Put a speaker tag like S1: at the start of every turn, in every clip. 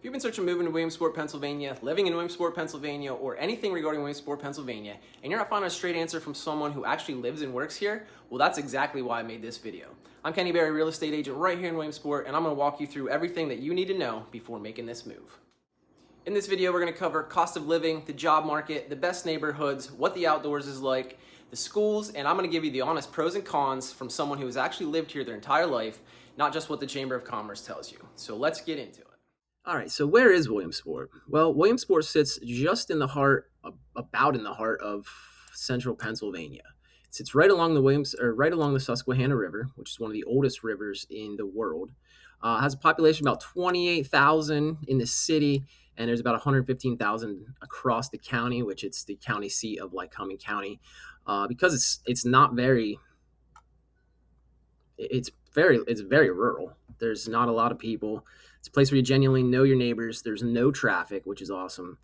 S1: you've been searching moving to Williamsport, Pennsylvania, living in Williamsport, Pennsylvania, or anything regarding Williamsport, Pennsylvania, and you're not finding a straight answer from someone who actually lives and works here, well, that's exactly why I made this video. I'm Kenny Berry, real estate agent right here in Williamsport, and I'm going to walk you through everything that you need to know before making this move. In this video, we're going to cover cost of living, the job market, the best neighborhoods, what the outdoors is like, the schools, and I'm going to give you the honest pros and cons from someone who has actually lived here their entire life, not just what the Chamber of Commerce tells you. So let's get into it. All right, so where is Williamsport? Well, Williamsport sits just in the heart, about in the heart of central Pennsylvania. It sits right along the Susquehanna River, which is one of the oldest rivers in the world. Has a population about 28,000 in the city, and there's about 115,000 across the county, which it's the county seat of Lycoming County. Because it's very rural. There's not a lot of people. It's a place where you genuinely know your neighbors. There's no traffic, which is awesome.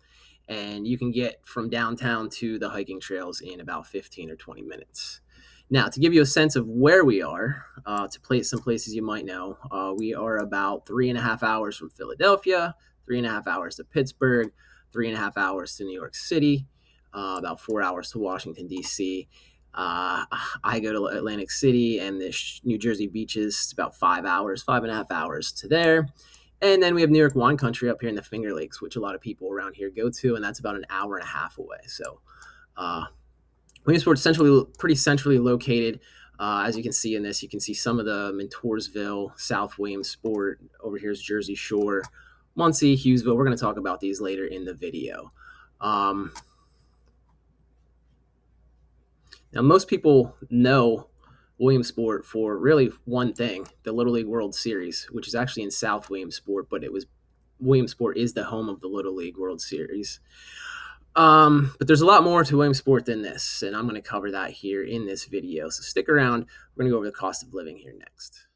S1: And you can get from downtown to the hiking trails in about 15 or 20 minutes. Now, to give you a sense of where we are, to place some places you might know, we are about 3.5 hours from Philadelphia, 3.5 hours to Pittsburgh, 3.5 hours to New York City, about 4 hours to Washington, D.C. I go to Atlantic City and the New Jersey beaches. It's about 5.5 hours to there. And then we have New York wine country up here in the Finger Lakes, which a lot of people around here go to, and that's about an hour and a half away. So Williamsport's pretty centrally located. As you can see in this, you can see some of the Montoursville, South Williamsport. Over here is Jersey Shore, Muncy, Hughesville. We're going to talk about these later in the video. Now, most people know Williamsport for really one thing, the Little League World Series, which is actually in South Williamsport, but Williamsport is the home of the Little League World Series. But there's a lot more to Williamsport than this, and I'm going to cover that here in this video. So stick around. We're going to go over the cost of living here next.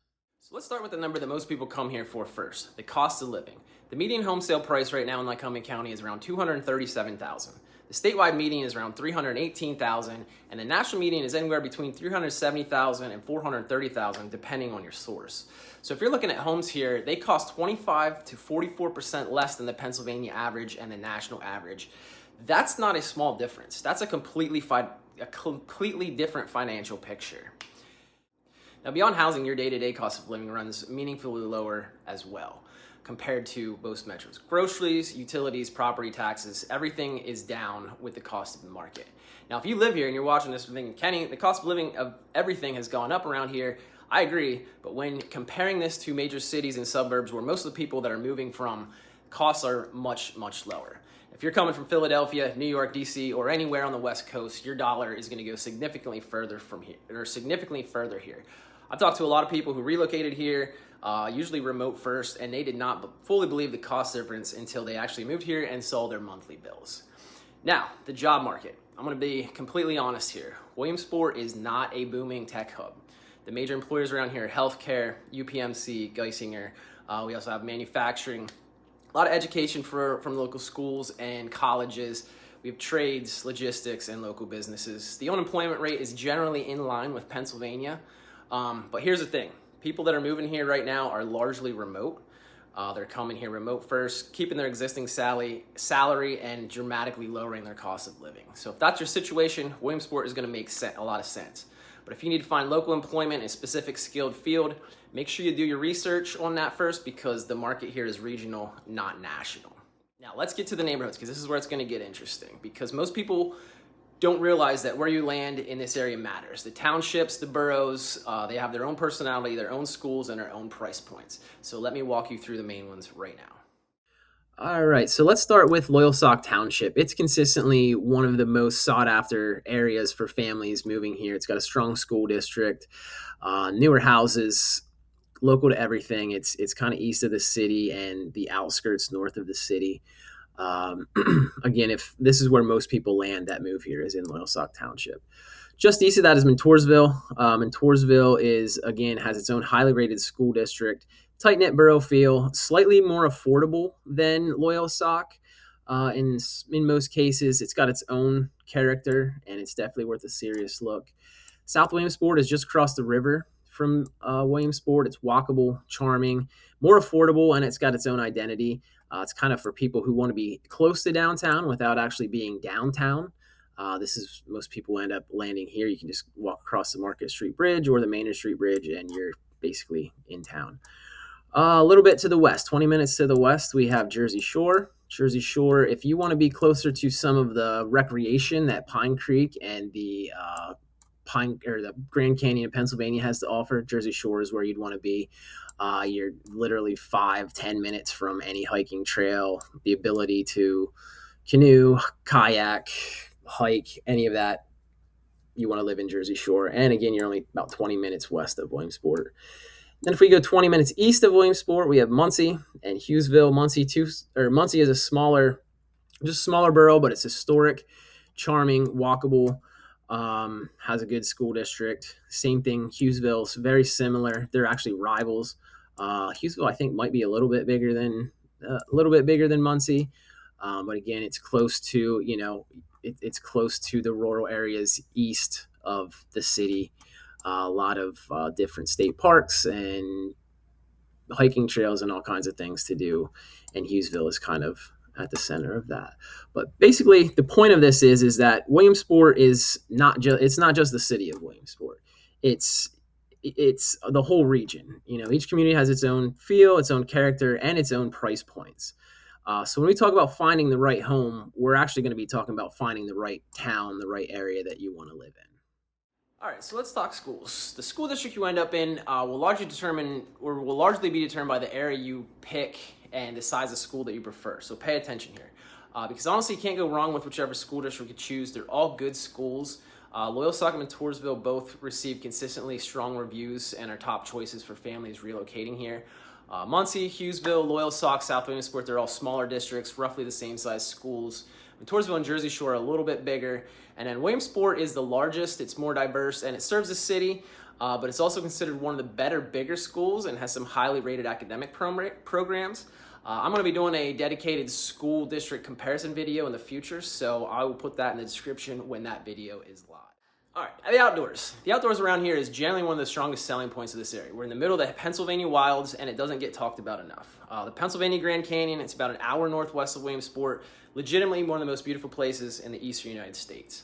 S1: So let's start with the number that most people come here for first, the cost of living. The median home sale price right now in Lycoming County is around $237,000. The statewide median is around $318,000, and the national median is anywhere between $370,000 and $430,000, depending on your source. So if you're looking at homes here, they cost 25 to 44% less than the Pennsylvania average and the national average. That's not a small difference. That's a completely different financial picture. Now, beyond housing, your day-to-day cost of living runs meaningfully lower as well compared to most metros. Groceries, utilities, property taxes, everything is down with the cost of the market. Now, if you live here and you're watching this thinking, Kenny, the cost of living of everything has gone up around here, I agree, but when comparing this to major cities and suburbs where most of the people that are moving from, costs are much, much lower. If you're coming from Philadelphia, New York, DC, or anywhere on the West Coast, your dollar is going to go significantly further here. I've talked to a lot of people who relocated here, usually remote first, and they did not fully believe the cost difference until they actually moved here and saw their monthly bills. Now, the job market. I'm going to be completely honest here. Williamsport is not a booming tech hub. The major employers around here are healthcare, UPMC, Geisinger. We also have manufacturing, a lot of education from local schools and colleges. We have trades, logistics, and local businesses. The unemployment rate is generally in line with Pennsylvania. But here's the thing. People that are moving here right now are largely remote. They're coming here remote first, keeping their existing salary and dramatically lowering their cost of living. So if that's your situation, Williamsport is going to make a lot of sense. But if you need to find local employment in a specific skilled field, make sure you do your research on that first because the market here is regional, not national. Now let's get to the neighborhoods because this is where it's going to get interesting because most people don't realize that where you land in this area matters. The townships, the boroughs, they have their own personality, their own schools, and their own price points. So let me walk you through the main ones right now. All right, so let's start with Loyalsock Township. It's consistently one of the most sought after areas for families moving here. It's got a strong school district, newer houses, local to everything. It's kind of east of the city and the outskirts north of the city. Again, if this is where most people land that move here is in Loyalsock Township. Just east of that is Montoursville. Montoursville has its own highly rated school district, tight-knit borough feel, slightly more affordable than Loyalsock. In most cases, it's got its own character, and it's definitely worth a serious look. South Williamsport is just across the river from Williamsport. It's walkable, charming, more affordable, and it's got its own identity. It's kind of for people who want to be close to downtown without actually being downtown. This is most people end up landing here. You can just walk across the Market Street Bridge or the Main Street Bridge, and you're basically in town. A little bit to the west, 20 minutes to the west, we have Jersey Shore. Jersey Shore, if you want to be closer to some of the recreation that Pine Creek and the the Grand Canyon of Pennsylvania has to offer, Jersey Shore is where you'd want to be. You're literally 5-10 minutes from any hiking trail. The ability to canoe, kayak, hike, any of that, you want to live in Jersey Shore. And again, you're only about 20 minutes west of Williamsport. Then if we go 20 minutes east of Williamsport, we have Muncy and Hughesville. Muncy is a smaller borough, but it's historic, charming, walkable, has a good school district. Same thing, Hughesville is very similar. They're actually rivals. Hughesville, I think, might be a little bit bigger than Muncy, but again, it's close to it's close to the rural areas east of the city. A lot of different state parks and hiking trails and all kinds of things to do, and Hughesville is kind of at the center of that. But basically, the point of this is that Williamsport is not just the city of Williamsport. It's the whole region. Each community has its own feel, its own character, and its own price points. So when we talk about finding the right home, we're actually going to be talking about finding the right town, the right area that you want to live in. All right, so let's talk schools. The school district you end up in will largely be determined by the area you pick and the size of school that you prefer. So pay attention here, because honestly, you can't go wrong with whichever school district you choose. They're all good schools. Loyalsock and Montoursville both receive consistently strong reviews and are top choices for families relocating here. Muncy, Hughesville, Loyalsock, South Williamsport, they're all smaller districts, roughly the same size schools. Montoursville and Jersey Shore are a little bit bigger. And then Williamsport is the largest, it's more diverse, and it serves the city, but it's also considered one of the better, bigger schools and has some highly rated academic programs. I'm going to be doing a dedicated school district comparison video in the future, so I will put that in the description when that video is live. All right, the outdoors. The outdoors around here is generally one of the strongest selling points of this area. We're in the middle of the Pennsylvania wilds, and it doesn't get talked about enough. The Pennsylvania Grand Canyon, it's about an hour northwest of Williamsport, legitimately one of the most beautiful places in the eastern United States.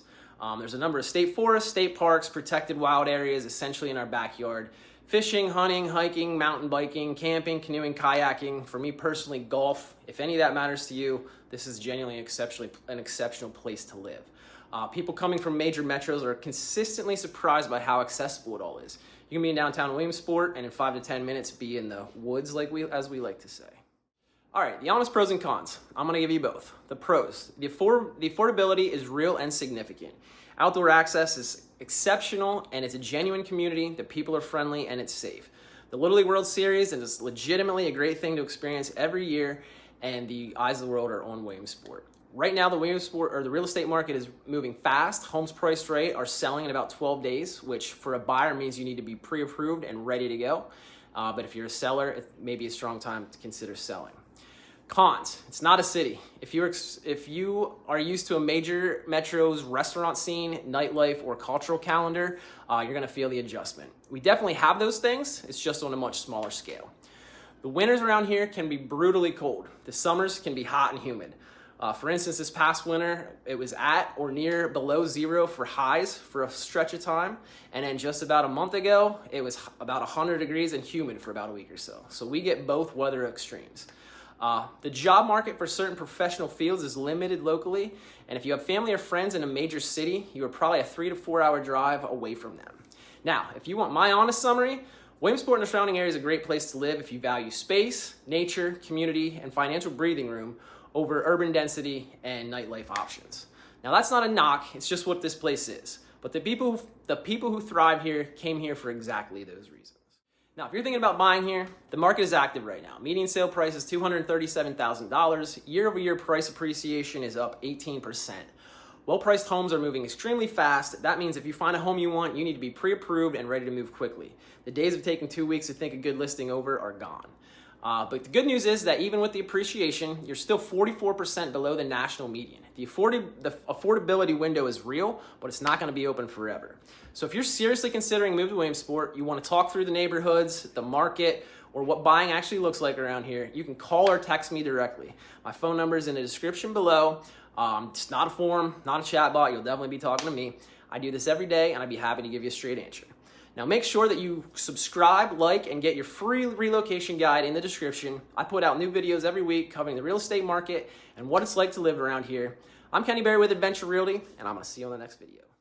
S1: There's a number of state forests, state parks, protected wild areas essentially in our backyard. Fishing, hunting, hiking, mountain biking, camping, canoeing, kayaking. For me personally, golf. If any of that matters to you, this is genuinely an exceptional place to live. People coming from major metros are consistently surprised by how accessible it all is. You can be in downtown Williamsport and in 5 to 10 minutes be in the woods, as we like to say. All right, the honest pros and cons. I'm going to give you both. The pros. The affordability is real and significant. Outdoor access is exceptional, and it's a genuine community. The people are friendly, and it's safe. The Little League World Series is legitimately a great thing to experience every year, and the eyes of the world are on Williamsport. Right now, the real estate market is moving fast. Homes priced right are selling in about 12 days, which for a buyer means you need to be pre-approved and ready to go. But if you're a seller, it may be a strong time to consider selling. Cons, it's not a city. If you are used to a major metro's restaurant scene, nightlife, or cultural calendar, you're gonna feel the adjustment. We definitely have those things, it's just on a much smaller scale. The winters around here can be brutally cold. The summers can be hot and humid. For instance, this past winter, it was at or near below zero for highs for a stretch of time. And then just about a month ago, it was about 100 degrees and humid for about a week or so. So we get both weather extremes. The job market for certain professional fields is limited locally, and if you have family or friends in a major city, you are probably a 3 to 4 hour drive away from them. Now, if you want my honest summary, Williamsport and the surrounding area is a great place to live if you value space, nature, community, and financial breathing room over urban density and nightlife options. Now, that's not a knock, it's just what this place is. But the people who thrive here came here for exactly those reasons. Now, if you're thinking about buying here, the market is active right now. Median sale price is $237,000. Year-over-year price appreciation is up 18%. Well-priced homes are moving extremely fast. That means if you find a home you want, you need to be pre-approved and ready to move quickly. The days of taking 2 weeks to think a good listing over are gone. But the good news is that even with the appreciation, you're still 44% below the national median. The affordability window is real, but it's not going to be open forever. So if you're seriously considering moving to Williamsport, you want to talk through the neighborhoods, the market, or what buying actually looks like around here, you can call or text me directly. My phone number is in the description below. It's not a form, not a chat bot. You'll definitely be talking to me. I do this every day, and I'd be happy to give you a straight answer. Now make sure that you subscribe, like, and get your free relocation guide in the description. I put out new videos every week covering the real estate market and what it's like to live around here. I'm Kenny Berry with Adventure Realty, and I'm going to see you on the next video.